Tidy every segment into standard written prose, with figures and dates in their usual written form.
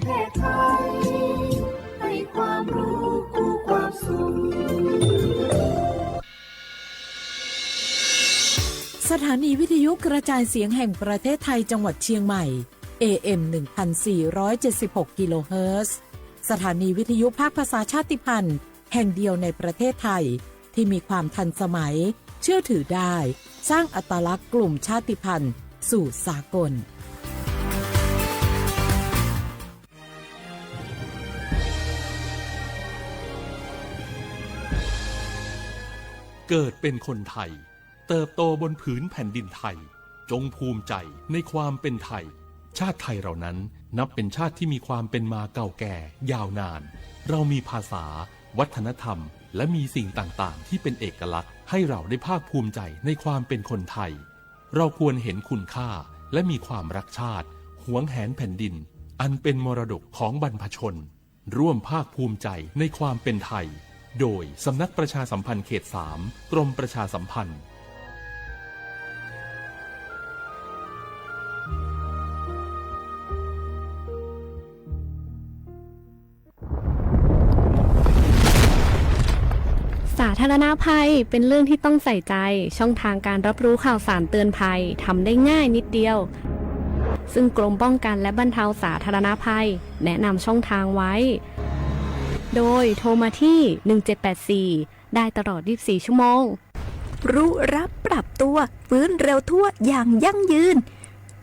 เทศไทยให้ความรู้คู่ความสุขสถานีวิทยุกระจายเสียงแห่งประเทศไทยจังหวัดเชียงใหม่ AM 1476 กิโลเฮิรตซ์สถานีวิทยุภาคภาษาชาติพันธุ์แห่งเดียวในประเทศไทยที่มีความทันสมัยเชื่อถือได้สร้างอัตลักษณ์กลุ่มชาติพันธุ์สู่สากลเกิดเป็นคนไทยเติบโตบนผืนแผ่นดินไทยจงภูมิใจในความเป็นไทยชาติไทยเรานั้นนับเป็นชาติที่มีความเป็นมาเก่าแก่ยาวนานเรามีภาษาวัฒนธรรมและมีสิ่งต่างๆที่เป็นเอกลักษณ์ให้เราได้ภาคภูมิใจในความเป็นคนไทยเราควรเห็นคุณค่าและมีความรักชาติหวงแหนแผ่นดินอันเป็นมรดกของบรรพชนร่วมภาคภูมิใจในความเป็นไทยโดยสำนักประชาสัมพันธ์เขต 3 กรมประชาสัมพันธ์สาธารณภัยเป็นเรื่องที่ต้องใส่ใจช่องทางการรับรู้ข่าวสารเตือนภัยทำได้ง่ายนิดเดียวซึ่งกรมป้องกันและบรรเทาสาธารณภัยแนะนำช่องทางไว้โดยโทรมาที่1784ได้ตลอด24ชั่วโมงรู้รับปรับตัวฟื้นเร็วทั่วอย่างยั่งยืน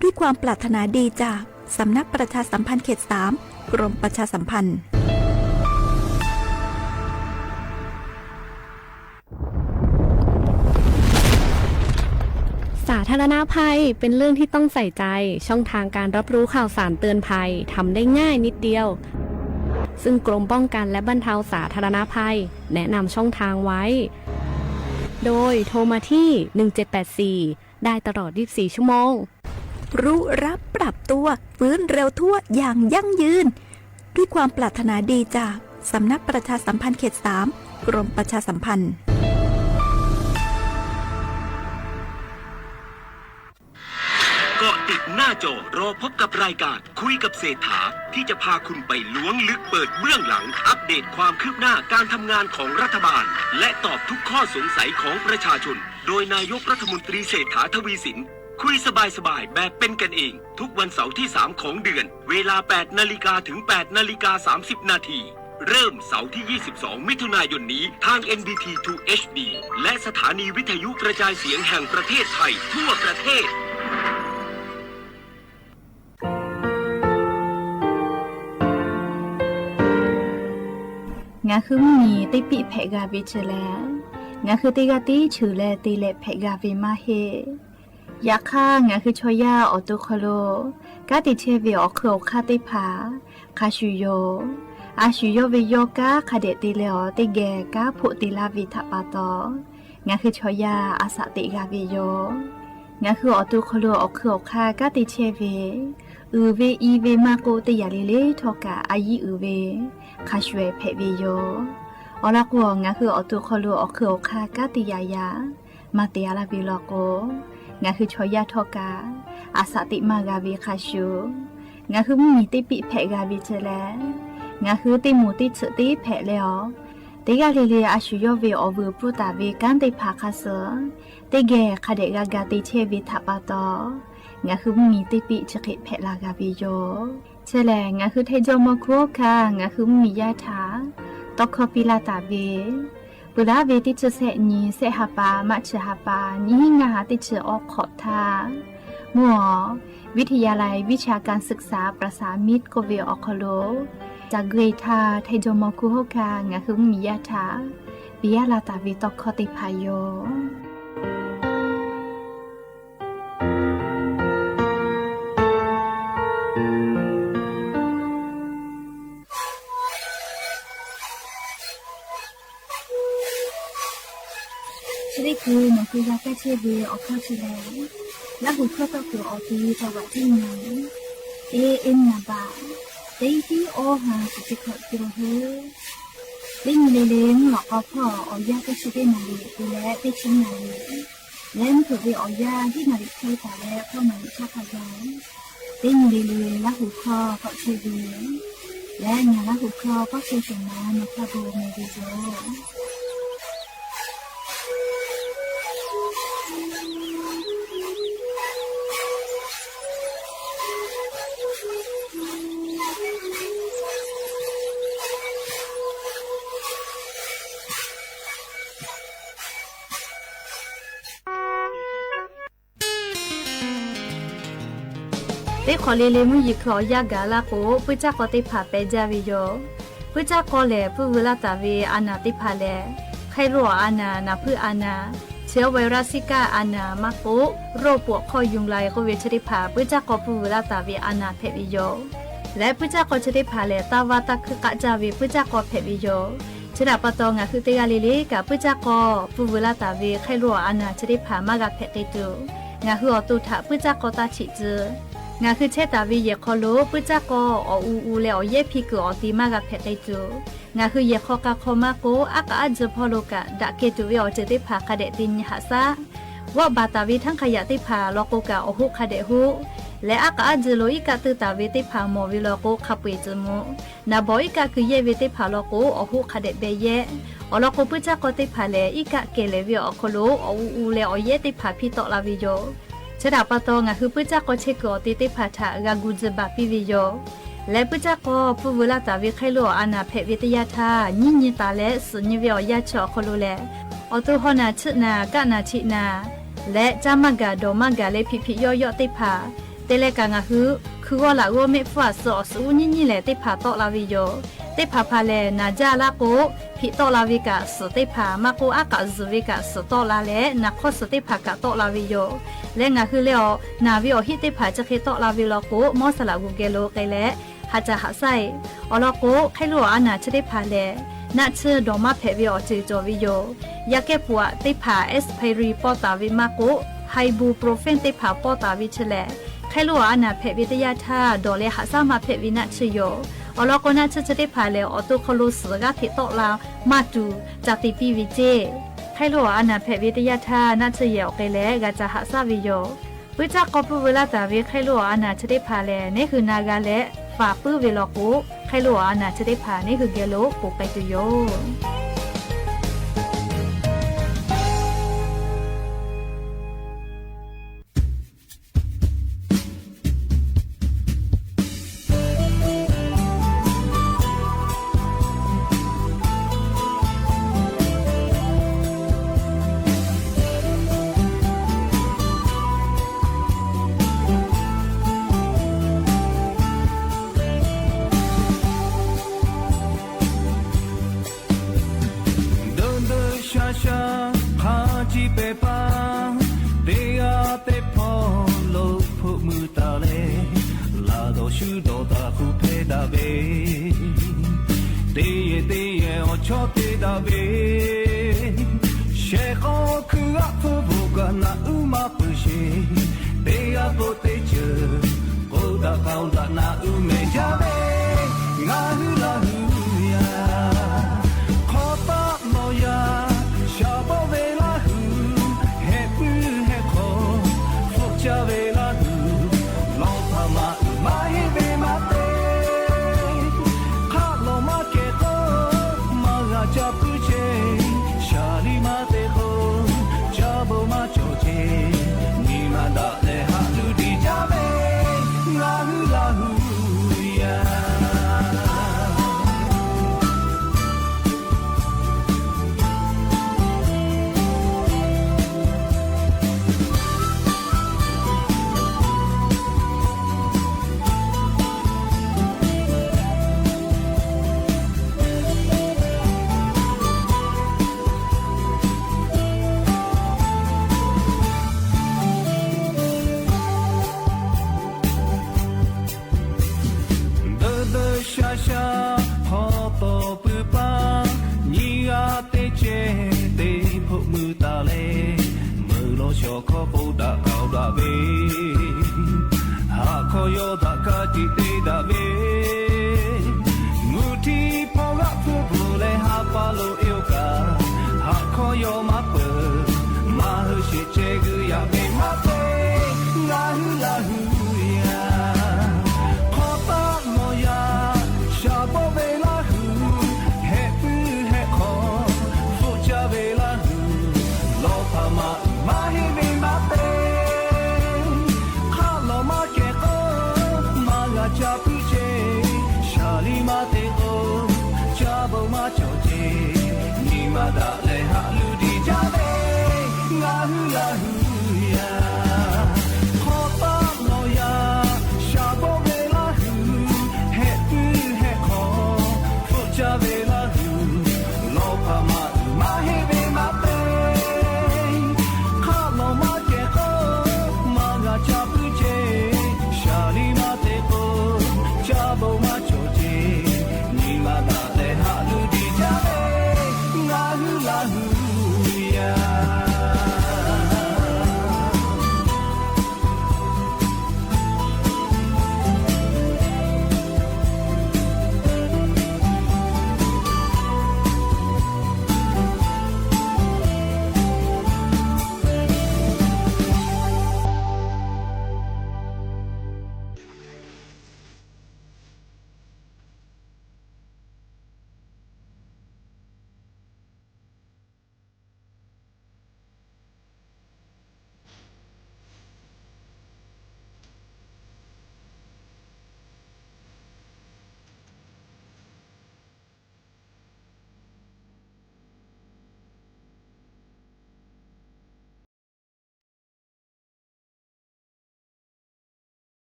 ด้วยความปรารถนาดีจากสำนักประชาสัมพันธ์เขต 3 กรมประชาสัมพันธ์สาธารณภัยเป็นเรื่องที่ต้องใส่ใจช่องทางการรับรู้ข่าวสารเตือนภัยทำได้ง่ายนิดเดียวซึ่งกรมป้องกันและบรรเทาสาธารณภัยแนะนำช่องทางไว้โดยโทรมาที่1784ได้ตลอด24ชั่วโมงรู้รับปรับตัวฟื้นเร็วทั่วอย่างยั่งยืนด้วยความปรารถนาดีจากสำนักประชาสัมพันธ์เขต 3 กรมประชาสัมพันธ์เกาะติดหน้าจอรอพบกับรายการคุยกับเศรษฐาที่จะพาคุณไปล้วงลึกเปิดเบื้องหลังอัปเดตความคืบหน้าการทำงานของรัฐบาลและตอบทุกข้อสงสัยของประชาชนโดยนายกรัฐมนตรีเศรษฐาทวีสินคุยสบายๆแบบเป็นกันเองทุกวันเสาร์ที่3ของเดือนเวลา 8 นาฬิกาถึง 8 นาฬิกา 30 นาทีเริ่มเสาร์ที่ 22 มิถุนายนนี้ทาง NBT 2 HD และสถานีวิทยุกระจายเสียงแห่งประเทศไทยทั่วประเทศงาคือมีติปิเพกาวิเชลงาคือติกาติชูเลติเลเพกาวิมาเฮยาค่างาคือชอยาออตุคโลกาติเชวิออโคคาติพาคาชูโยอาชูโยวิโยกาคาเดติเลอติเกกาโพติลาวิทาปาโตงาคือชอยาอาสติกาวิโยงาคือออตุคโลออโคคากาติเชวิอือเวอีเวมาโกติยาลิเลทอกาอายีอือเวคาชเวเพวิโยอลากัวงาคือออตุคโลออโคคากาติยายามาเตียลาวิโลโกงาคือชอยาทอกาอาสติมากาวิคาชูงาคือมีติปิเพกาวิเจเลงาคือติมูติฉติเพเลอติกาลิเลอาชูโยเวออวูปุตาเวกันติภาคาเซติเกคาเดกากาติเชวิทัปาโตงาคือมีติปิฉกิเพลากาวิโยเชเลงาคือเทโจมโคคางาคือมียาถาตอกคปิลาตาเวปุระเวติเชเสนีเสหปามัชหปานิงาติเชออกขอทามัววิทยาลัยวิชาการศึกษาประสามิตรโกเวออคโลจากเกรทาไทโจมคุโฮคางาคือมียาถาปิยาลาตาวิตอกคติพายโยนี่คือหนังสือยาแก้เชื้อเวออกข้าวเฉลยและหูข้าวตอกตัวออกทีจังหวัดที่ไหนเอ็นนาบาเด็กที่โอหาสุดขอตัวเธอได้มีเลี้ยงหลอกเอาพ่อเอายาแก้เชื้อได้มาเลยดูแลได้ชิ้นไหนเล่นถือไปเอายาที่นาฬิกาแต่แล้วเข้ามาชาพยานได้มีเลี้ยงและหูข้อเขาเชื้อเว และงานละหุครอก็คือถึงมาในคาบูเมดิโซเด็กขอเลเลมุยิครอยากาลาโกปุจจากอติผาเปจาวิโยปุจจากอเลปุเวลาตาวีอานาติผาเลไครัวอานานาพืออานาเชื้อไวรัสซิก้าอานามาโกโรคปวดคอยุงลายก็เวชริผาปุจจากอปุเวลาตาวีอานาเพวิโยและปุจจากอชริผาเลตาวาตาคือกะจาวีปุจจากอเพวิโยชนะปะตองะคือเตกาลิลิกับปุจจากอปุเวลาตาวีไครัวอานาชริผามากะเพติตูงะคืออตุถะปุจจากอตาฉิจืองาคือเชตาวีเยคอโลปุจักก็อูเลอเยพิกอติมากะเพไตจูงาคือเยคอกะคอมาโกอากาจพอโลกะดะเกตุเวอเจติภาคาเดตินหาซาว่าบาตาวีทั้งขยะติภาลอกกะอหุคาเดหุและอากาจโลอิกะตุตาวีติภามอวิลอกคาปุยจมุนาบอยกะคือเยเวติภาลอกอหุคาเดเบเยอลอกปุจักก็ติภาเลอิกะเกเลเวอคโลอูเลอเยติภาพิตอลาวิโยชดาปะตองะคือปุจักก็เชกอติติภาทากากุจบาปิวิโยและปุจักก็ปุเวลาตาวิไคโลอานาเพวิทยาทาญิญิตาและสุญญเวียยาชอคโลและออตุฮอนาชนากะนาชินาและจามกาโดมกาเลพิพิยอยอติภาเตเลกางะคือว่าละโวเมฟัสอสูญิญิและติภาตอลาวิโยติภาพาเลนาจาลาโกพิตอลาวิกาสติภามาโกอากาซวิกาสตอลาและนักขสติภากะตอลาวิโยและงาคือเลอนาวิโอฮิติภาจะเคตอลาวิโลโกมอสลากูเกโลไกและหาจะหาไซอลโกไคโลอานาชติภาเลนาเชดอมาเพวิโอจิจวิโยยาเกปัวติภาเอสไพรีปอตาวิมาโกไฮบูโปรเฟนติภาปอตาวิเชเลไคโลอานาเพวิทยาทาดอเลหาซามาเพวินาชโยอลกนาชชติภาเลอตุคโลสกะทิตอลามาตูจติปิวิเจไคโลอานาเพวิทยาทานาชเยอเกเลกะจะหาซาวิโยปุจักกอปุเวลาตาวิไคโลอานาชติภาเลนี่คือนากาเลฝาปื้อเวลโกไคโลอานาชติภานี่คือเกโลปุไปตุโยช da le ha lu di ja le nga hu la hu ya ho pa lo ya sha bo ve la hu he tu he kho fu cha ve la hu lo pa ma ma he ve ma pe kha lo ma ke ko ma ga cha pu che sha li ma te ko cha bo ma cho che ni ma da le ha lu di ja le nga hu la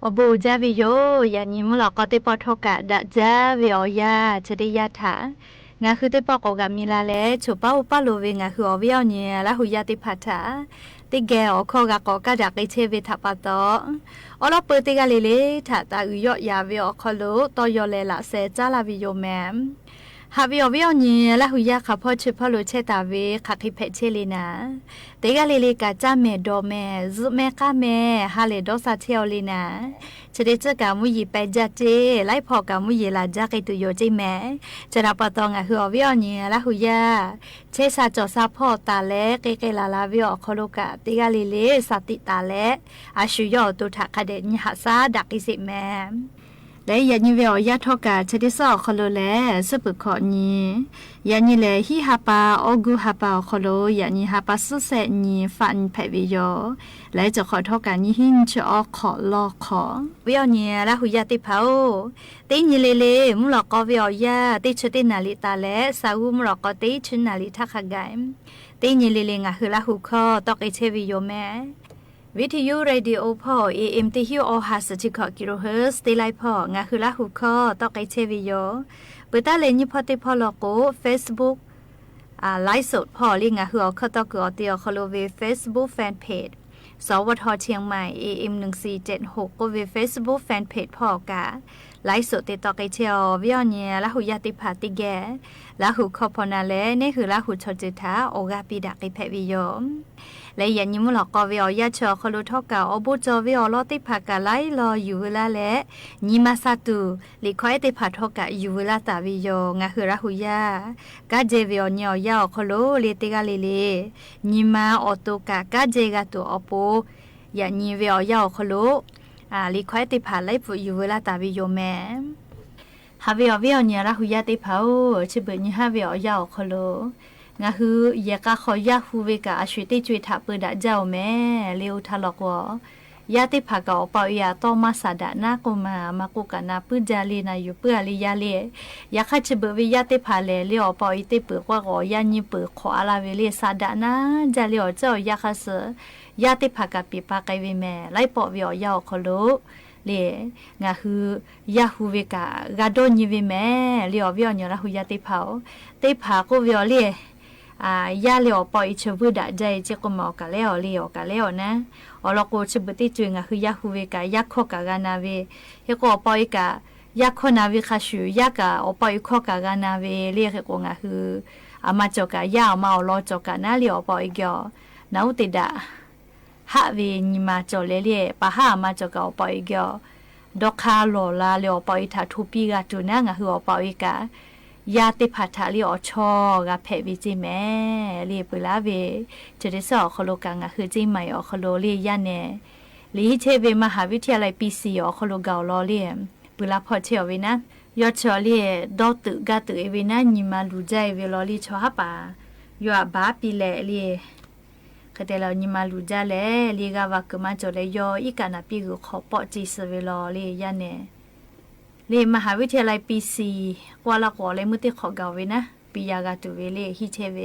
我不加维哟，呀你们老高对包托个的加维哦呀，这里呀他，我คือ对包个个米拉嘞，就包包路维我คือ哦维哦呢，然后呀对帕他，对个哦靠个个个的个切维他巴多，我老婆对个哩哩，他大鱼哟呀维哦靠路，到哟嘞啦些加啦维哟咩？ฮาวิโอวิโอนี่ละหุยาค่ะพ่อชื่อพ่อรู้เชตาเวค่ะคิเพเชลีนะเตกะเลเลกะจ้าแม่ดอแม่ซุแม่กะแม่ฮาเลดอซาเทียวลีนะจะได้เจอกะมุยีไปจัดเจไล่พ่อกะมุยีลาจักไอตุโยจิแม่จะรับปะตองอะฮือวิโอนี่ละหุยาเชซาจอซาพ่อตาเลเกๆลาวิโอคอโลกะเตกะเลเลสติตาเลอาชุยอตุทะคะเดญิหาซาดักอิสิแม่และยันยี่เวอยาทอกาชดิสอคโลแลสปุขอนียันยี่เลฮิฮาปาอกูฮาปาคโลยันยี่ฮาปาสุเสนีฟันแผวิโยและจะขอทอกายี่หินชอขอลอขอเวอเนี่ยละหุยาติเผาตีนี่เลมุลอกอเวอยาติชตินาลิตาและสาวมุลอกอติชนาลิทักขกายตีนี่เลงะคือละหุคอตอกไอเชวิโยแม่วิทยุเรดิโอพ่อ AM ที่ฮิวอหัสจิขอกิโลเฮิรตซ์ตีไลพ่องาคือละหุคอตอกไอเชวิโยเปิดตาเลนยี่พอติพ่อลอโก้ Facebook ไลฟ์สดพ่อลิงาคือเอาเข้าตอกอเตียวคอโลเว Facebook Fan Page สวทเชียงใหม่ AM 1476ก็เว Facebook Fan Page พ่อกะไลฟ์สดติดต่อไอเชียววิอเนียละหุยาติพาติแกละหุคอพอนาเลนี่คือละหุชจิตาโอกาปีดักไอแพวิโยและยันยิมุหลอกกอวิอยาชอคลุทอกาอบุจอวิอลอติภากาไลรออยู่เวลาและนิมาซาตุลิคอยติภาทอกาอยู่เวลาตาวิโยงาคือราหุยากาเจวิอเนียยาคลุเลติกาลิเลนิมาออโตกากาเจกาตุอโปยันยิวิอยาคลุลิคอยติภาไลปุอยู่เวลาตาวิโยแม่ฮาวิอเนียราหุยาติภาชิเบญิฮาวิอยาคลุงาคือยากะขอยาฮูเวกะอาชุติจุยทับปืดะเจ้าแม่เลวทะลอกวยาติภากะอปอยาตอมาสะดะนากุมากุกะนาปืจาลีนาอยู่เปือลิยาเลยยาคะจิเบวิยาติภาเลเลอปอยติเปือกว่ากอยาญิเปือขออาลาเวเลสะดะนาจาเลอเจ้ายาคะเสยาติภากะปิปาไกเวแม่ไลปอวิอยาคอโลเลงาคือยาฮูเวกะกาโดญิเวแม่เลอวิอญะละฮูยาติภาติภาก็วิอเลยยาเลียวปอยเชบุดะใจเจกมอกะเลอเลียวกะเลอนะอลอโกชบุติจุงะคือยาฮูเวกะยาขอกะกานาเวเฮโกปอยกะยาขอนาเวคาชูยากะอปอยขอกะกานาเวเรียกกงะคืออามาจกะยามาอลอจกะนาเลียวปอยกอนาอุติดะฮะเวญิมาจอเลเลปะหามาจกะอปอยกอดอกคาโลลาเลียวปอยทาทูปีกะตุนะงะคืออปอยกะยาติพัทธาลีอชอกะเพวิจิแม่ลีปุลาเวจะได้สอคโลกังะคือจิใหม่อคโลลียะเนลีเทเวมหาวิทยาลัยปี4อคโลกาลอเลียปุลาพอเชเวนะยอชอลีดอตุกะตุเอเวนะญิมาลูใจเวลอลีชอหะปายอบาปีเลลีကတဲ့လောညီမလူကြလဲลีกาวะกะมาจอเลยออีกะนาปีกูขอปอจิสเวลอลียะเนเลมหาวิทยาลัยปี4กว่าละกว่าเลยมุติขอเกาเวนะปียากาตุเวเลฮิเชเว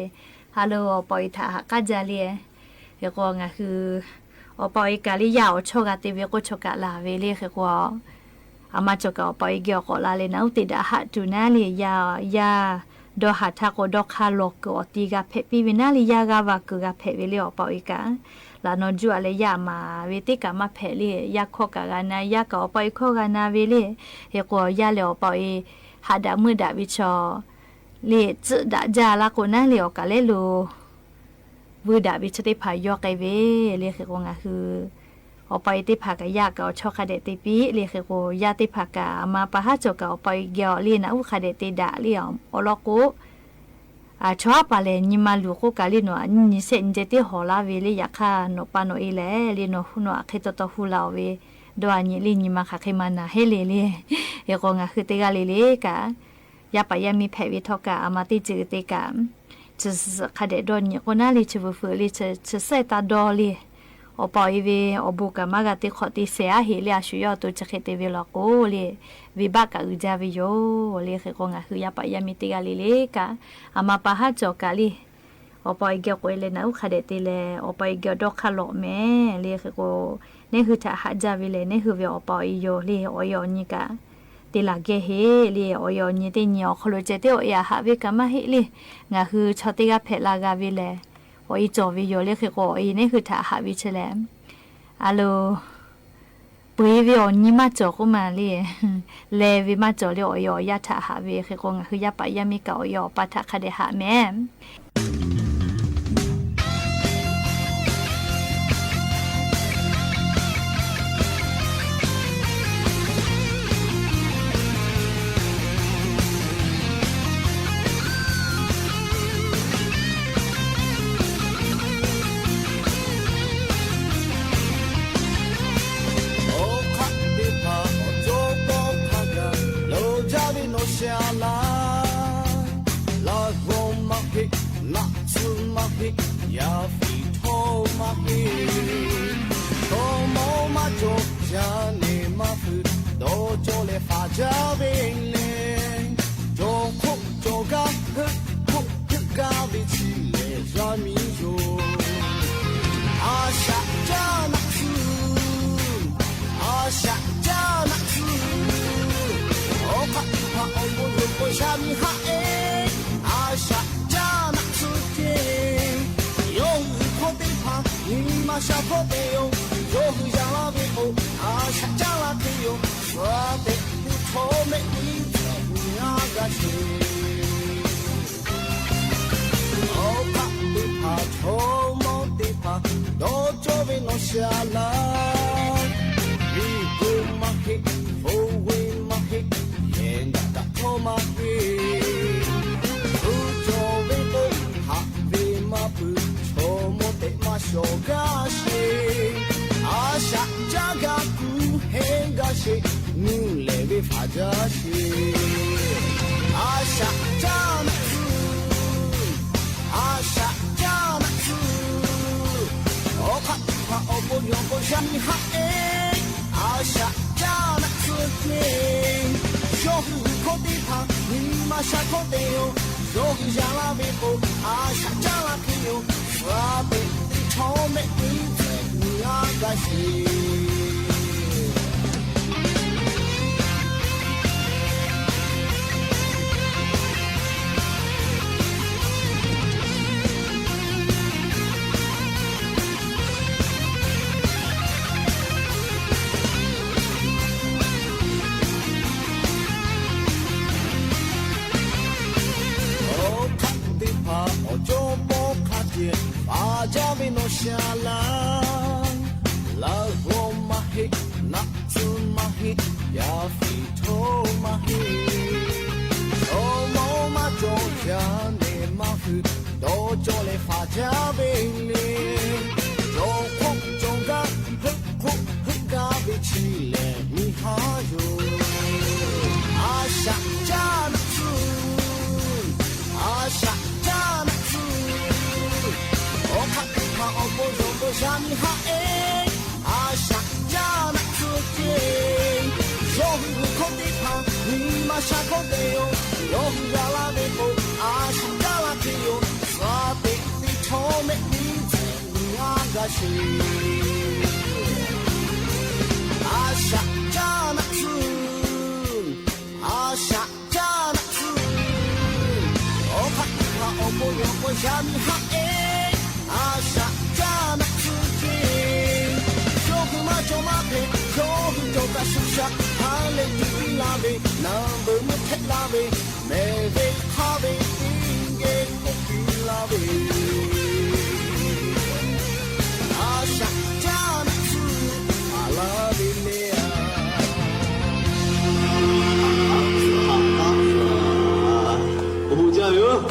ฮัลโหลปอยทาหากาจาเลเฮกว่าคืออปอยกาลิยาอชกาติเวโกชกะลาเวเลเฮกว่าอามาจกะปอยเกียวกอลาเลนะอุติดาหะตุนาเลยาดอหาทาโกดอคาโลกอติกาเพปีเวนาลิยากาวะกะเพเวเลอปอยกาลานอจูอะไรยามาเวติกามาเพลียาขอกะนายากอปอยขอกะนาเวเลเฮกอยาเลอปอยหาดามือดาวิชอเลจดาจาลาโกนาเลอกะเลโลวืดาวิชติพายอไกเวเลเฮกงะคืออปอยติภากะยากะชอคาเดติปิเลเฮกยาติภากะมาปะหะจกะอปอยเกอเลนะอุคาเดติดาเลออลอโกชอบปะเลยนิมาลูกก็กาลิโนนิเซนเจติฮอลาเวเลยอยากค่ะโนปานโนเอเลลีโนหุโนอะเคตโตฮูลาเวดวานิลินิมาค่ะเคมานาเฮเลเลเอกงะคือเตกาเลเลกะยาปะยามีแผวิทอกะอามาติจิเตกะจะคาเดดอนเนี่ยก็น่าลิชบุฟุลิจะใส่ตาดอลีอปอยเวอบุกะมากะติขอติเสียเฮลียชุยอตุจะเคเตเวลโกเลวิบากะอุจาวิโยเลเฮกงะคือยาปะยามิติกาลิเลกะอามาปะหะจอกะลิอ อปอยเกี่ยวกับเลยนะอุคาเดติเลยอปอยเกี่ยวดอกคาร์ลแม่เลยคือกูนี่คือจะหาจาวิเลยนี่คือเวอปอยโยเลยออยนี่กะตีลาเกเฮเลยออยนี่ตีนี่อคโลเจเตออยาหาวิกามาเฮเลยงาคือชอติกาเพลากาวิเลยออยจอวิโยเลยคือกูนี่คือจะหาวิเชลมอะโลปุยวิโอนี่มาจอกูมาเลยเลวิมาจอเลยออยยาจะหาวิคือกูงาคือยาปายามิกาออยปะทะคาเดหาแม่下坡的哟，又回家了的哦，下家了的哟，说的不错没你这那个是，哦怕的怕，臭毛的怕，都就被弄下来，你不嘛黑，不会嘛黑，人家的头嘛黑，不就被都哈被嘛不。小嘎西，阿下加嘎古黑嘎西，努来为发家西，阿下加那子，阿下加那子，哦怕怕哦不用不想你哈哎，阿下加那子天，小虎口的怕，你妈下口的哟，小虎下拉为后，阿下加拉皮哟，说的。超美丽在你那个心。阿家为侬下来，拉我马嘿，那子马嘿，呀飞头马嘿，哦毛马中家内马嘿，都叫来发家为哩，中空中干，很干为起来你还有，阿下家那子，阿下家那子。哦不用不想你哈哎，阿下家那自己，有口的胖，你妈下口的哟，有家拉的后，阿下家拉的哟，耍的的臭美你在你那个心，阿下家那自，阿下家那自，哦怕哦不用不想你哈哎，阿下。cho má phê cho hương cho ta sung sắc hai lên đi la về nàng bờ mất hết la về mẹ về ha về tiếng ghé có đi la về à sắc cha nát su à la về nè加油！ อ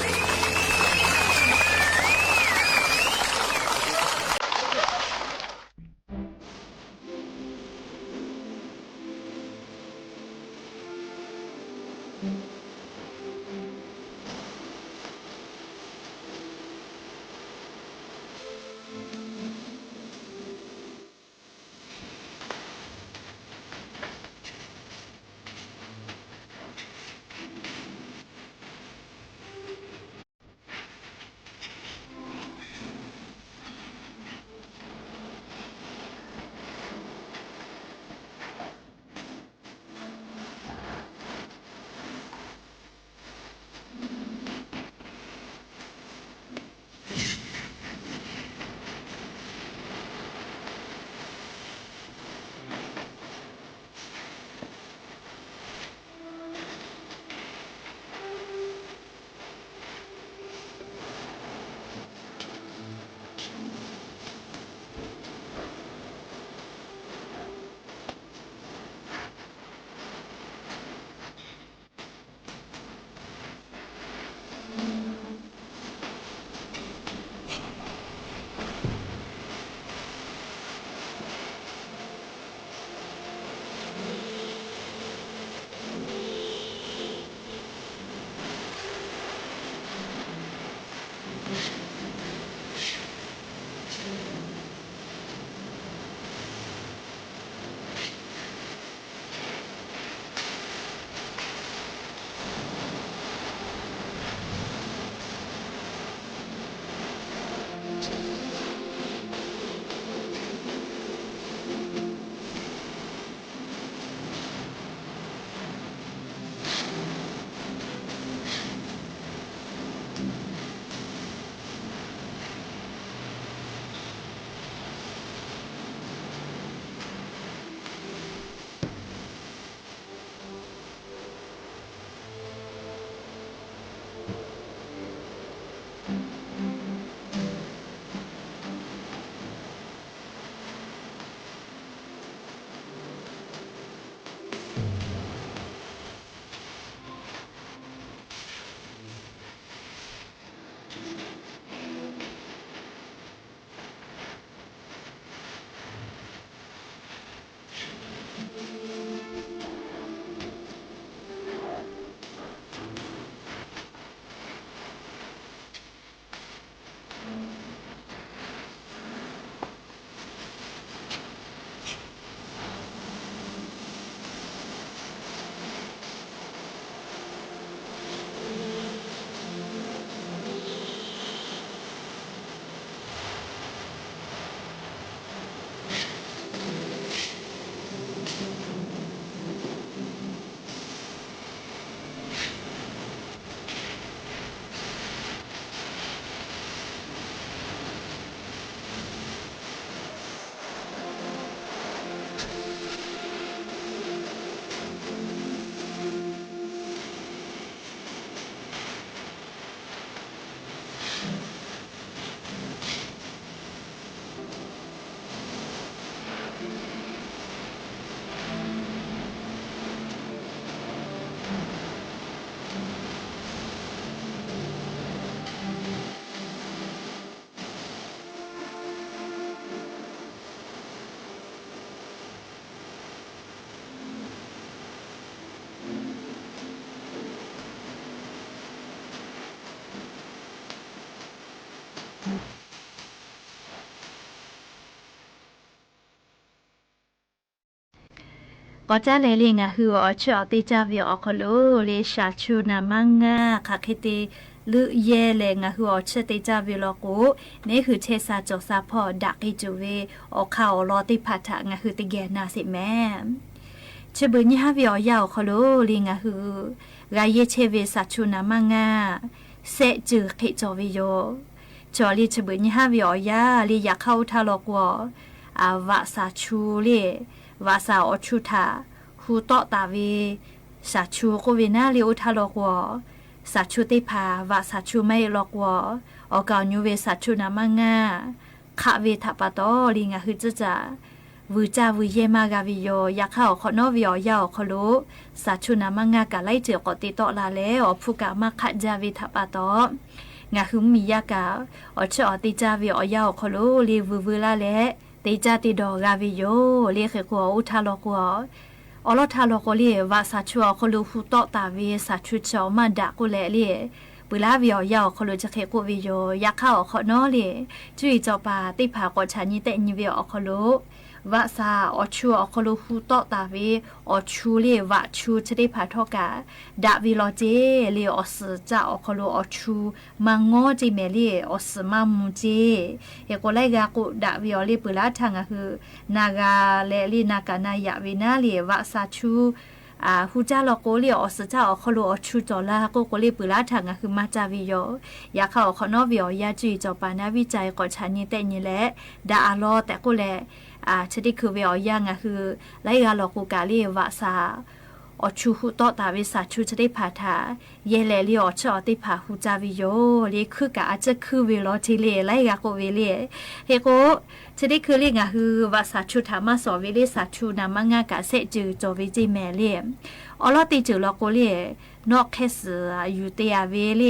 ก็จะเลยงะคืออ๋อชอติจาวิออคโลเลชาชูนามังงาคาคิติลือเยเลยงะคืออ๋อชติจาวิโลโกนี่คือเชซาจอกซาพอดักให้จูเวออกข่าวรอติพัทะงะคือติแกนาสิแม่ชบึญญาวิออยาวคโลลิงะคือกายเชเวสัชูนามังงาเซจือขิจอวิโยจอลีชบึญญาวิออยาลีอยากเข้าทะลอกวอาวะสาชูเลวาสาอชุธาฮูโตตาเวสาชูโคเวนาเลอุทาลอกวสาชูติพาวาสาชูไม่ลอกวออกาญูเวสาชูนามังงาขะเวทัปะตอลิงะคือจะจะวูจาวูเยมากาวิโยอยากเข้าขอนอวิอยาวขลุสาชูนามังงากะไลเจอกติโตลาเลอผู้กามาขะจาวิทัปะตองะคือมียากาอชอติจาวิอยาวขลุลีวูลาเลติจาติดอกาวิโยเลเขกัวอุทาลกัวอลทาลกเลวาสาชัวคลูฮูโตตาเวสาชุชอมาดะกุเลเลปุลาวิอยาวคลูจะเขกุวิโยอยากเข้าขอนอเลจุยจอปาติผากอชานิเตนิเวอคลูวาสาอชัวคลูฮูโตตาเวอชูเลวะชูจะได้ผาทอกาดาวิโลเจเลอสจะอคลูอชูมังโงจิเมเลอสมามุเจเฮโกไลกากุดาวิอเลปุลาทางคือนากาเลลีนากานายะวินาเลวะสาชูฮูจาลโกเลอสจะอคลูอชูจอลาโกโกเลปุลาทางคือมาจาวิโยอยากเข้าขอนอวิอยาจุยจอปานาวิจัยกอชานิเตนิแลดาอาโลแต่กุเลชดิคือเวอยังคือไลกาลกูกาลีวาสาอชูฮูโตตาวิสาชูชดิพาทาเยเลลีอชอติพาฮูจาวิโยลีคือกาอาจจะคือเวลอทิเลไลกาโกเวเลเฮโกชดิคือลีงาคือวาสาชูธามาสอวิเลสาชูนามังงากาเซจือจอวิจิแมเลอลอติจือลโกเลนอกแคสอยู่เตียเวเล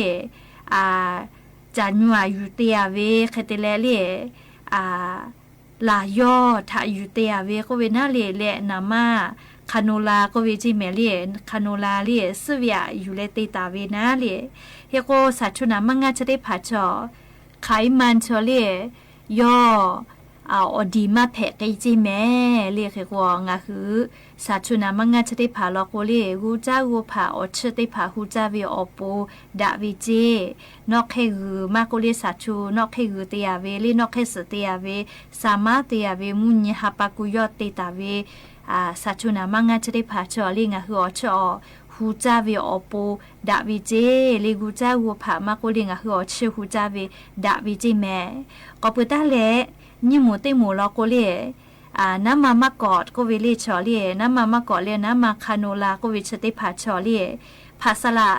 จานัวอยู่เตียเวเคเตเลเลลายอทาอยู่เตียเวก็เวนาเลเลนามาคาโนลาก็เวจิเมเลคาโนลาเลสเวียอยู่เลติตาเวนาเลเฮโกสัชุนามังงาจะได้ผาจอไขมันชอเลยออดีมาแผกไกจิแม่เรียกเฮโกงาคือสัชุนามังงาจะได้ผาลอโกเลกูจ้ากูผาอดเชได้ผาฮูจาเวอโปดาวิเจนอกเฮกือมาโกเลสัชูนอกเฮกือเตียเวลีนอกเฮสเตียเวสามาเตียเวมุญญฮาปากุยอติตาเวสัชุนามังงาจะได้ผาจอลิงาคืออชอฮูจาเวอโปดาวิเจลีกูจ้ากูผามาโกลิงาคืออชื่อฮูจาเวดาวิเจแม่ก็ปุตตาเลนี่หมูติหมูลอโกเลน้ำมามากอดก็วิลิชอเลียน้ำมามากอดเลียน้ำมาคาโนลาก็วิชติผาชอเลียภาษละ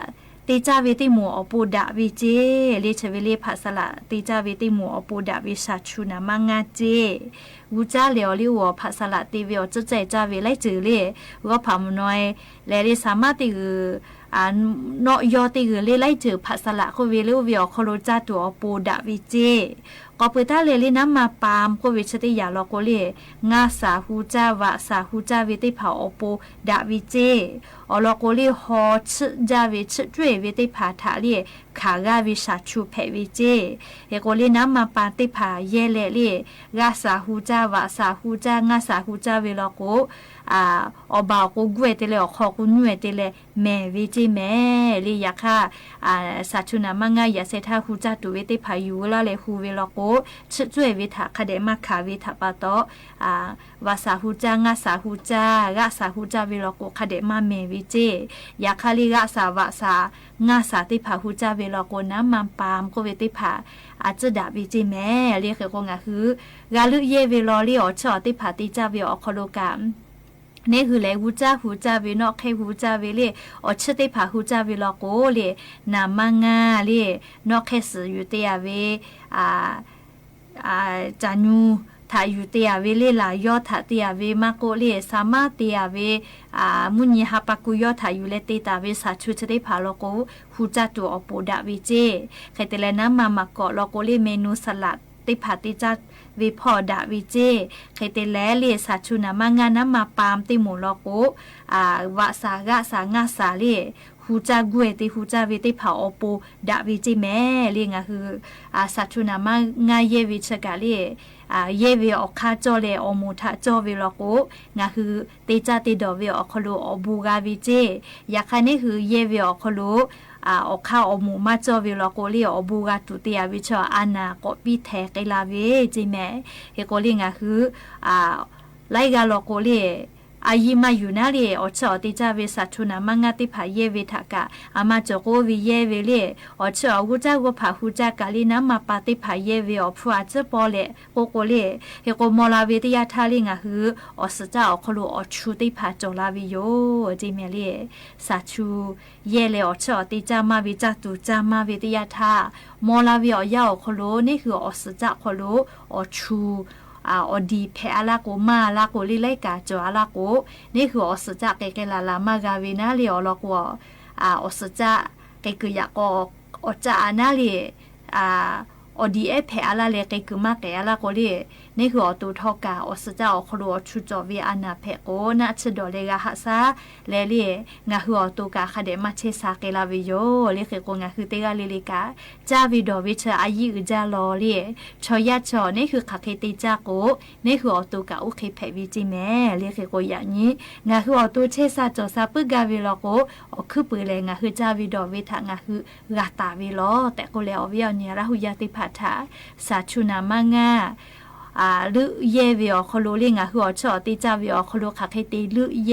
ติจาวิติหมูอปูดาวิเจลิชวิลิภาษละติจาวิติหมูอปูดาวิชาชูนามังงาเจวูจ้าเหลียวลิวภาษละติวิอจะใจจาวิไลจือเลียก็พามน้อยและลิสามารถติเนาะยอติกเลไลจือภาษละก็วิลิววิอคโลจาตัวอปูดาวิเจก็เปิดตาเลลิน้ำมาปามก็วิชติยาลอโกเลงาสาฮูจาวะสาฮูจาวิติเผาอโปดาวิเจอลอโกเลฮอชจาวิชจวยวิติผาทาเลขากาวิชาชูเพวิเจเฮโกเลน้ำมาปาติผาเยเลเลงาสาฮูจาวะสาฮูจางาสาฮูจาวิลอโกอบาโกกวยเตเลอขอกุนวยเตเลแม่วิจิแม่ลิยาค่ะสัชุนามังงายาเซทาฮูจาตุวิติผายูลาเลฮูวิลอโกช่วยวิถาคเดมาคาวิถาปะโตวาสาฮูจางาสาฮูจากะสาฮูจาวิลอโกคเดมาเมวิเจยาคาลิกะสาวะสางาสาติผาฮูจาวิลอโกน้ำมันปามโกวิติผาอาจจะดาวิจิแม่เรียกก็งาคือกาลุเยวิลอลิออชอติผาติจาวิออคโลกามนี่คือแหละฮูจาวินอกให้ฮูจาวิเลอชติผาฮูจาวิลอโกเลนามังงาเลนอกให้สืออยู่เตียเวจานูถ้าอยู่เตียเวเลลายอถ้าเตียเวมาโกเลสามารถเตียเวมุญญฮาปากุยอถ้าอยู่เลติตาเวสาชุชติผาลโกฮูจาตัวอโปดาวิเจใครแต่ละน้ำมากอลโกเลเมนูสลัด ติผาติจัดวิพอดาวิเจเคยเตแลเลียสัชุนามางานมาปามติหมูลอโกวะสากะสางาสาเลียฮูจากุเอติฮูจาวิติผาอปูดาวิจิแม่เลียงะคือสัชุนามางาเยวิชกาเลียเยวิออกคาจอเลอมูทะจอวิลอโกงะคือติจาติดอวิออกคโลอบูกาวิเจยาคันนี่คือเยวิออกคโลออกข้าวอมูมาจอวิลอโกเลียอบูกาตุติยาวิชออานาโกปิแทกลาเวจิแม่เฮโกเลียงะคือไลกาลอโกเลียอายิมาอยู่นาเลียอชอติจาเวสัชุนามางาติผาเยเวทากะอามาจโกวิเยเวเลียอชอฮูจากูผาฮูจากาลีนามาปาติผาเยเวอพัวเจปอเลโกโกเลียเฮโกมอลาเวติยาทาลิงะฮืออสจาอคโลอชูติผาจลาวิโยจิเมเลียสัชูเยเลอชอติจามาวิจัตุจามาเวติยาทามอลาวิอยาอคโลนี่คืออสจาคโลอชูอดีแพอลาโกมาลาโกลิไลกาจอลาโกนี่คืออสจะเกเกลาลามากาวินาเลียลอกวอสจะเกกยากอจานาเลีอดีแพอลาเลเกกมาเกอลาโกลีนี่คืออตูทอกาอสจะอครัวชุจอวิอานาเพโกนาชดอเลกาฮัสาเลเลีงาคืออตูกาคาเดมาเชซาเกลาวิโยเลเกโกงาคือเตกาลิลิกาจาวิดอวิชอายิอุจาลอเลีชอยาชอนี่คือคาเคติจาโกนี่คืออตูกาอุเคเพวิจิเมเลเกโกอย่างนี้งาคืออตูเชซาจอซาปึกาวิลอโกอคือปือเลงาคือจาวิดอวิทางาคือกาตาวิลอแต่โกเลอวิอเนียราหุยาติพาทาสาชุนามางาหรือเยวิอคโลเลียงหัวชอติจาวิอคโลคาเคติหรือเย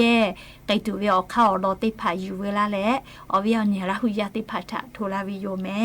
ไกตูวิอเข้าโลติพาอยู่เวลาและอวิอเนียราหุยาติพาทาโทลาวิโยแม่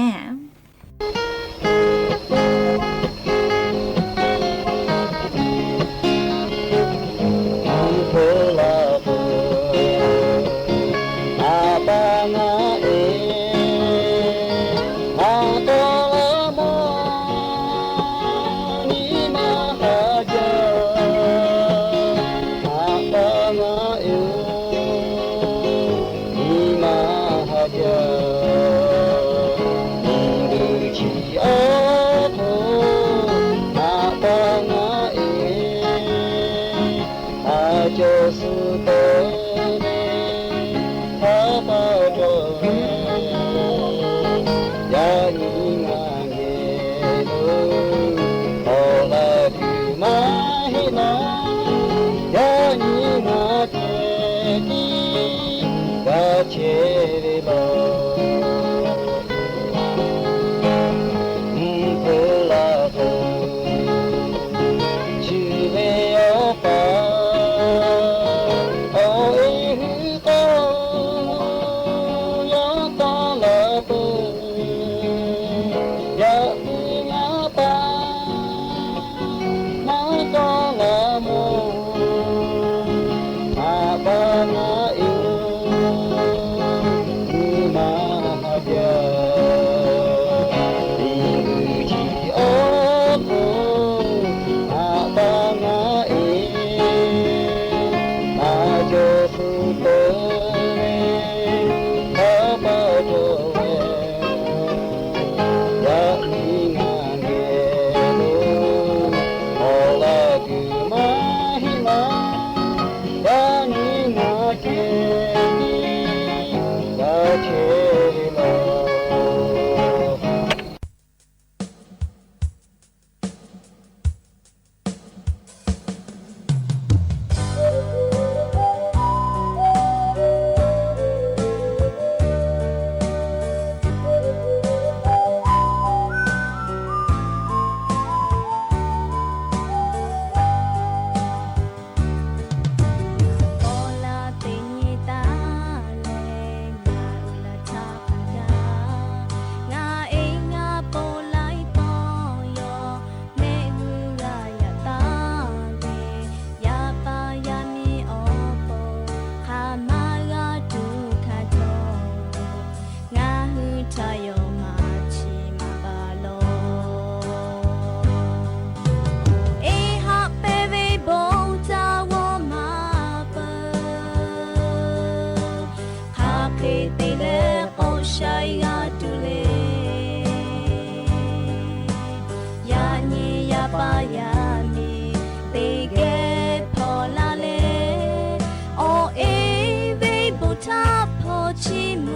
起梦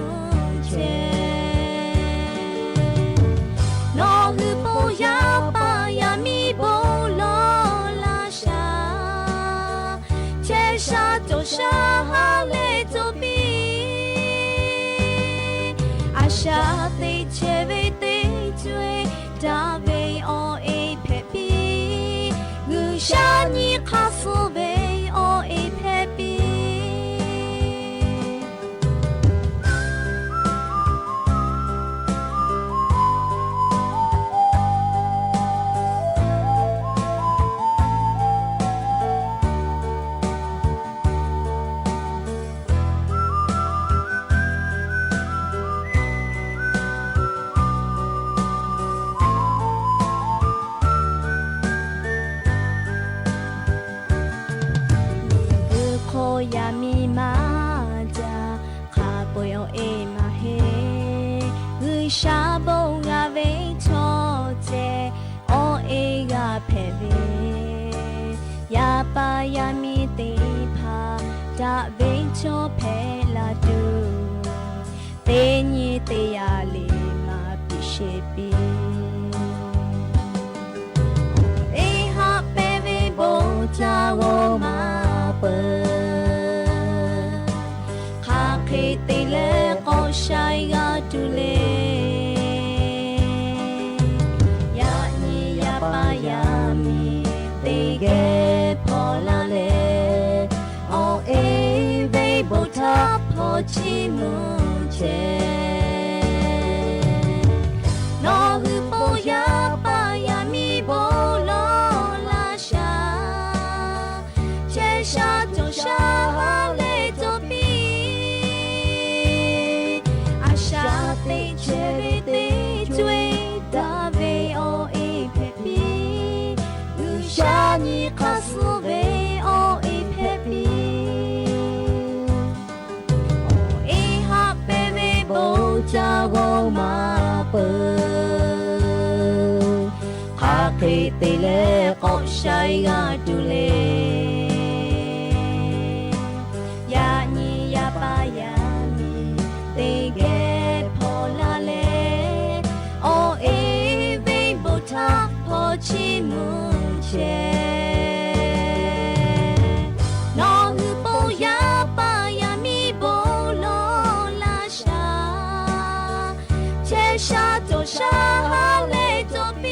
见。老日不要把呀米不落拉下，天下走下来走比，阿下得切为得罪，大为我一撇比，我下你卡苏为我一撇比。呀咪嘛家，卡不用诶嘛嘿，我下不啊为错在，我诶个陪为，呀把呀咪地怕，大为错陪啦都，对你的呀里嘛必须比。诶哈陪为不咋我嘛不。Te le ko shai ga tu le ya ni ya pa ya mi te ge pho la le o e ve bo ta pho chi mu che no hu po ya pa ya mi bo lo la sha che sha jo sha le zo bi te che te chui da ve o e pe pi u sha ni ka su ve o e pe pi o e ha pe ve bo cha go ma pe ha ke te le ko shai ga tu le ya ni ya pa ya mi te ge他破起梦前，老日不要把呀米不落拉下，天下走下来走比，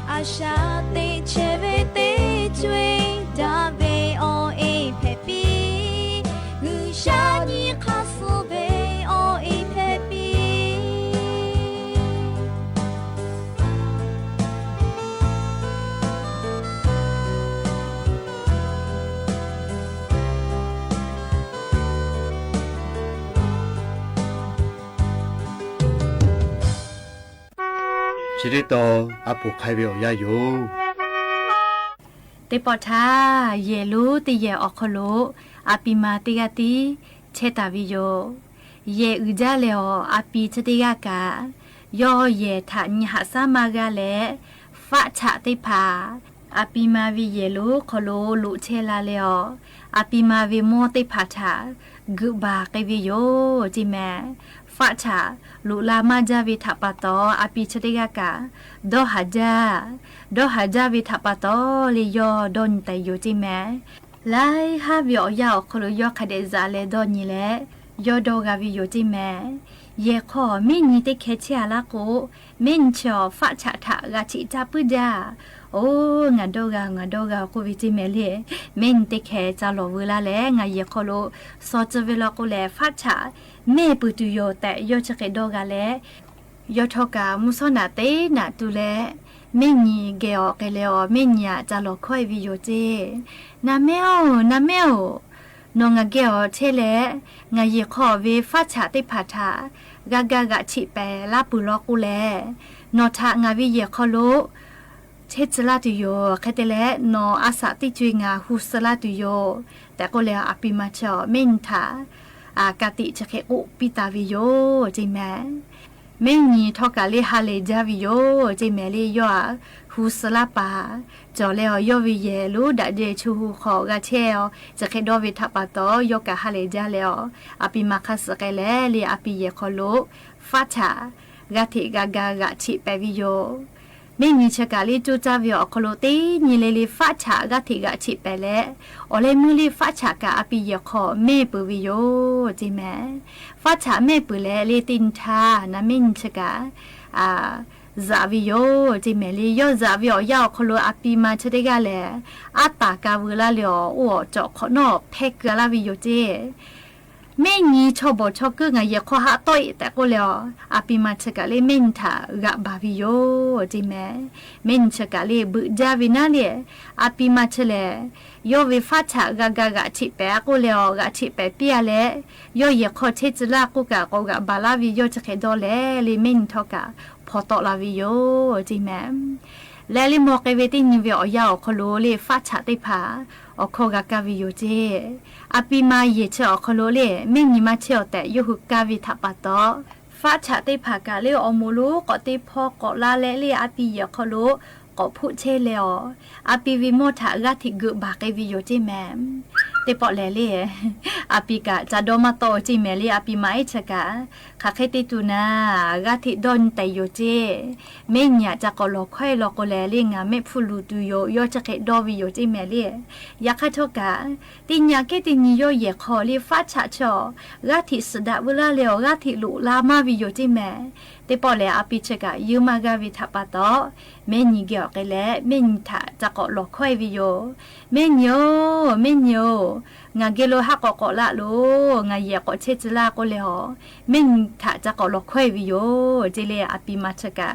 阿下得切为得罪，大为我一撇比，我下你卡苏为我一撇比。知道到阿婆开表也有。te pota ye lu te ye okholo api ma te ga ti cheta vi yo ye uja le o api chete ga ka yo ye tha nya ha sa ma ga le fa cha te pha api ma vi ye lu kholo lu che la le o api ma vi mo te pha cha gu ba ke vi yo ji me fa cha lu la ma ja vi tha pa to api chete ga ka do haja vi tha pa to le yo don te yo ji me lai ha vi o ya kholo yo khade za le do ni le yo do ga vi yo ji me ye kho min ni te khe cha la ko min cho fa cha tha ga chi cha pu ja o nga do ga ko vi ji me le min te khe cha lo vu la le nga ye kholo so che ve la ko le fa cha me pu tu yo te yo che ke do ga le yo tho ka mu so na te na tu le min ni ge o ke le o min ya cha lo khoi vi yo je na me o no nga ge o che le nga ye kho ve fa cha te pha tha ga chi pe la pu lo ku le no tha nga vi ye kho lo che chla tu yo khate le no asa ti chui nga hu sala tu yo ta ko le api ma cha min tha a ka ti che ke u pi ta vi yo ji me min ni tho ka le ha le ja vi yo ji me le yo hu ฮูสลาปาจอแล้วยอวิเยลูดะเดชูฮูขอกะเชลจะเคดอวิทัปปะตอยกะฮาเลจาแล้วอปิมาคัสกะเลลีอปิเยคอโลฟาชากะทิกะกะกะชิเปวิโยไม่มีชะกาลีจูจาวิโอคโลตีนีเลลีฟาชากะทิกะชิเปเลโอเลมูลีฟาชากะอปิเยคอเมปุวิโยจิแมฟาชาเมปุเลลีตินทานะมินชะกาซาวิโยจิเมลีโยซาวิโอยาคโลอปิมาชะเดกะเลอาตากาเวลาเลอโอจอขอนอเพกะลาวิโยเจไม่งี้ชอบชอบก็ไงอยากขอหาต่อยแต่ก็แล้วอาปิมาชะกะเลเมนทากะบาวิโยจิแมเมนชะกะเลบุจาวินาเลอาปิมาชะเลโยวิฟาชะกะกะกะชิเปก็แล้วกะชิเปเปียเลโยอยากขอเทจลาก็กะบาลาวิโยจะเคดอเลเลเมนทอกะพอตอลาวิโยจิแมและลิโมเกเวตินิเวอยาคโลเลฟาชะติพาอคอกะกาวิโยเจอปิมาเยเชอคโลเลเมนิมาเชอแต่ยุหุกาวิทัปปะตอฟาชะติพากาเลอโมโลกอติพอกอลาเลเลอปิเยคโลกอพุเชเลออปิวิโมทะกะทิกึบาเกวิโยเจแมเตปอเลเลอปิกะจาโดมาโตจิเมเลอปิมาอิชกะคาเคติตุนากะทิดอนไตโยเจเมญญาจากอลอค่อยลอกเลเลงาเมฟุลูตุโยโยจะเคดอวิโยจิเมเลยะคาโทกะติญญาเกตินิโยเยคอเลฟาชะชอกะทิสดะเวลาเลอกะทิลุลามาวิโยจิแมเตปอเลอปิชกะยูมากาวิทัปปะตอเมญิเกอเกเลเมญทะจากอลอค่อยวิโยเมญโยงาเกโลฮักกอละโลงาเยกอเชจลาก็เลหอเมญทะจากอลอค่อยวิโยเจเลอปิมาชกะ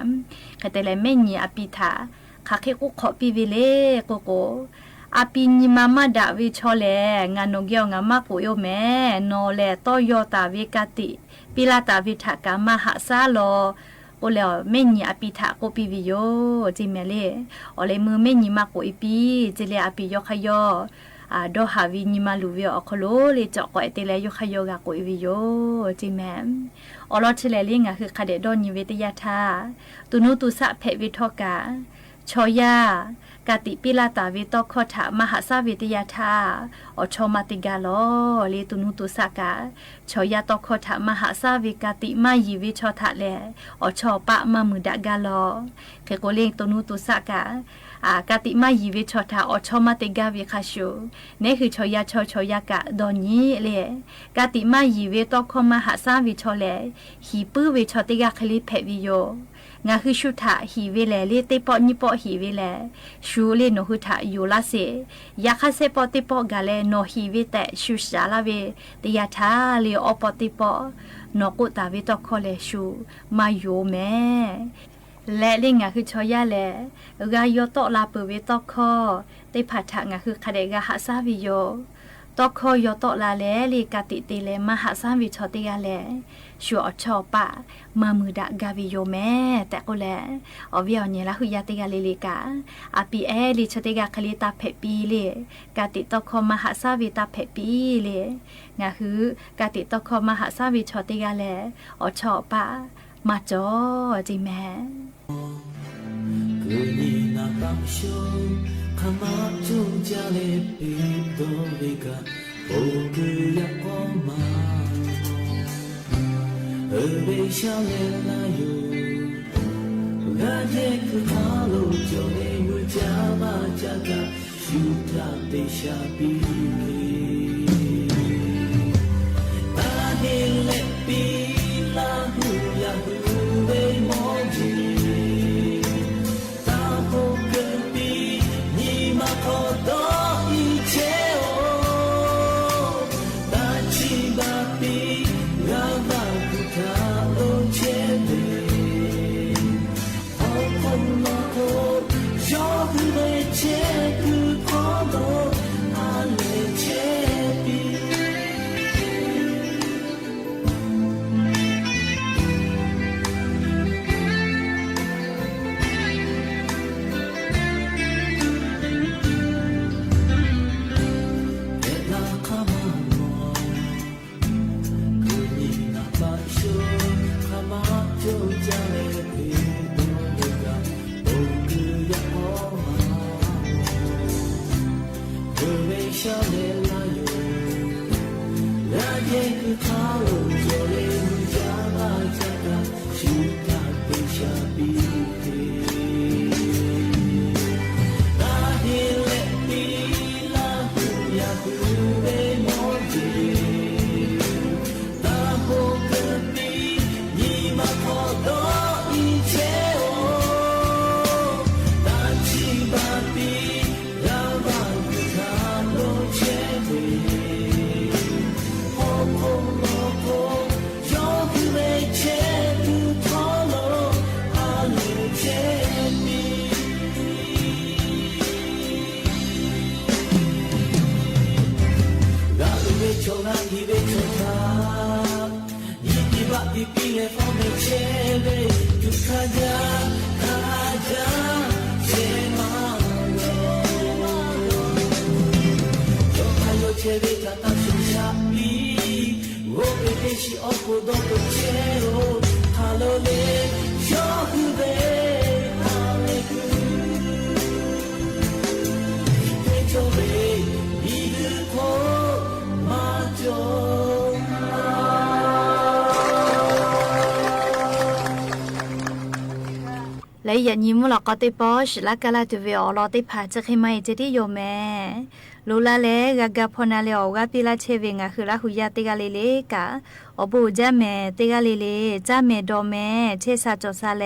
คาเตเลเมญอปิทาคาเคกุขอปิวิเลโกโกอปิญิมามาดาวิชอเลงานโกงามาโกโยแมโนเลตอยอตาวิกติปิลาตาวิทากามหาซาโลโอเลเมญอปิทาโกปิวิโยจิเมเลโอเลมือเมญมาโกอีปีเจเลอปิยอขยอดอหาวิญิมาลูวิโอคโลเลจอกอเตเลยอขยอกาโกอีวิโยจิแมอลอเชเลลิงะคือคาเดดอนยิเวตยาทาตุนุตุสะเพวิทอกาชอยากาติปิลาตาวิตอคอถามหาสาวิทยาทาอชอมาติกาโลเลตุนุตุสะกาชอยาตอคอถามหาสาวิกาติมายิวิชอทะเลอชอปะมามือดะกาโลเคโกเลงตุนุตุสะกากาติมายิวิชอทาอชอมาติกาวิคาชูเนี่ยคือชอยากะดอนนี้เลกาติมายิวิตอคอมหาสาวิชอเลฮีปื้อวิชอติกาคลิเพวิโยงาคือชุทะฮีเวเลเลเตปอนิปอฮีเวเลชูเลโนหุทะยูลาเซยาคาเซปอติปอกาเลโนฮีเวเตชูชาลาเวเตยาทาเลอปอติปอนอกุตาเวตอคอเลชูมาโยเมและลิงาคือชอยาเลกายโตลาเปเวตอคอเตผัทะงาคือคาเดกาหาซาวิโยตอคอยโตลาเลลีกาติเตเลมหาซาวิชอติกาเลชัวอชอปะมามือดะกาวิโยแม่แต่ก็แลอวิเอาเนี่ยละหุยาติกาเลลิกาอาปีเอลิชติกาคลิตาเพปีเลกาติตอคอมหาซาวิตาเพปีเลงาคือกาติตอคอมหาซาวิชอติกาเลอชอปะมาจอจิแม่그니나 밤쇼 가마중 자레 비도리가 보그야 꼬마 어베 샤레나요 가제 그 하루 전에 물자마자가 슈타 데샤비 나힐레 비라 후야 후베 모지 และอย่ายิ้มหลอกก็ติปอชและกาลาตุเวอรอติผาจะให้ไม่จะได้โยแม่ลูลาเลกะพนาเลอวาปิลาเชเวงะคือละหุยาติกาเลเลกะอบูจาเมติกาเลเลจาเมดอเมเชซาจอซาเล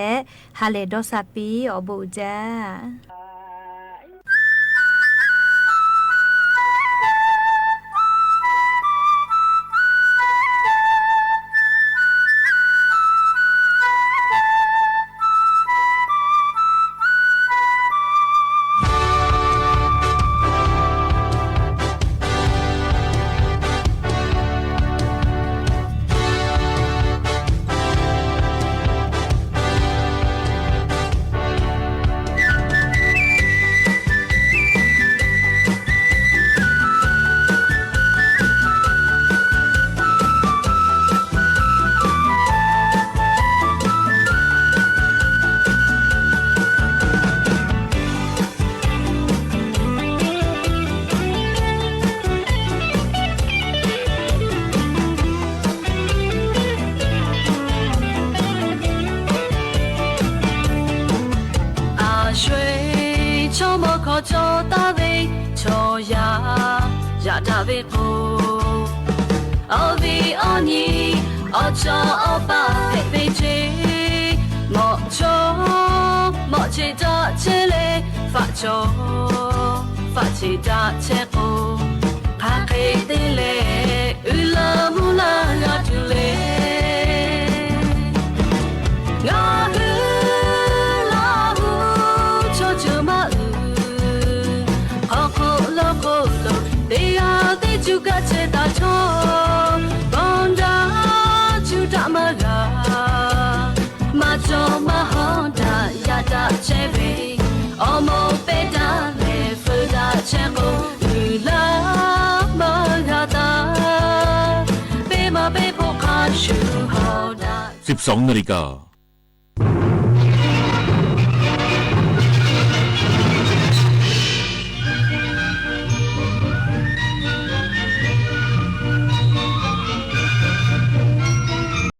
ฮาเลดอซาปีอบูจาta biết cô ở vì ở nhì ở cho ở ba phải về chế một chỗ một chế ta chế lệ phát chế ta chế cô ha kê tê lệ la mu la la tu lệ ngã la hu cho chưa mà cô They chú cả chế ta cho con đã chú đã mà ra mà cho mà hòn đã ya đã chế về ở một bên đã lệ phơi đã chế cô người lá mà ra ta bé mà bé bộ khá chú họ đã 12 นาฬิกา